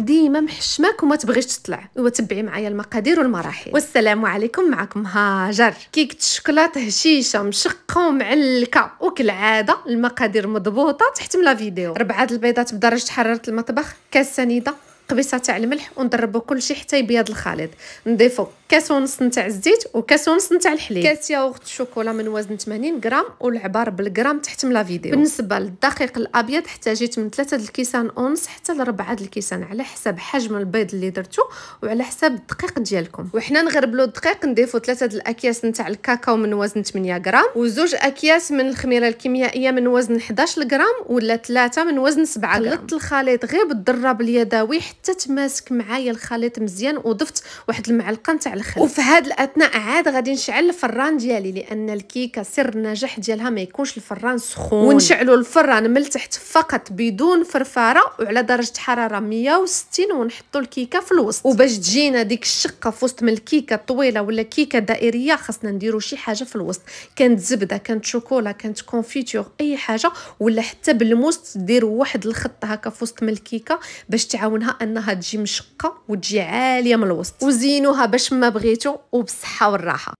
ديما محشماك وما تبغيش تطلع. وتبعي معايا المقادير والمراحل. والسلام عليكم، معكم هاجر. كيكه الشوكولاته هشيشه مشقه ومعلكه، وكالعاده المقادير مضبوطه تحت من لا فيديو. 4 البيضات بدرجه حراره المطبخ، كاس سنيده، قبيصه تاع الملح، ونضربوا كلشي حتى يبيض الخليط. نضيفوا كاس ونص نتاع الزيت وكاس ونص نتاع الحليب، كاس ياغورت شوكولا من وزن 80 غرام، والعبار بالغرام تحت من لا فيديو. بالنسبه للدقيق الابيض احتاجيت من 3 الكيسان ونص حتى ل 4 الكيسان، على حسب حجم البيض اللي درتو وعلى حسب الدقيق ديالكم. وحنا نغربلو الدقيق نضيفوا 3 الاكياس نتاع الكاكاو من وزن 8 غرام، وزوج اكياس من الخميره الكيميائيه من وزن 11 غرام، ولا 3 من وزن 7 غرام. خلطت الخليط غير بالضراب اليدوي حتى تماسك معايا الخليط مزيان، وضفت واحد المعلقه نتاع الخل. وفي هذا الاثناء عاد غادي نشعل الفران ديالي، لان الكيكه سر النجاح ديالها ما يكونش الفران سخون. ونشعلوا الفران من التحت فقط بدون فرفاره وعلى درجه حراره 160، ونحطوا الكيكه في الوسط. وباش تجينا ديك الشقه في وسط من الكيكه طويله ولا كيكه دائريه، خاصنا نديروا شي حاجه في الوسط، كانت زبده، كانت شوكولا، كانت كونفيتور، اي حاجه، ولا حتى بالموس ديروا واحد الخط هكا في وسط من الكيكه باش تعاونها انها تجي مشقه وتجي عاليه من الوسط. وزينوها باش ما بغيتو، وبالصحه والراحه.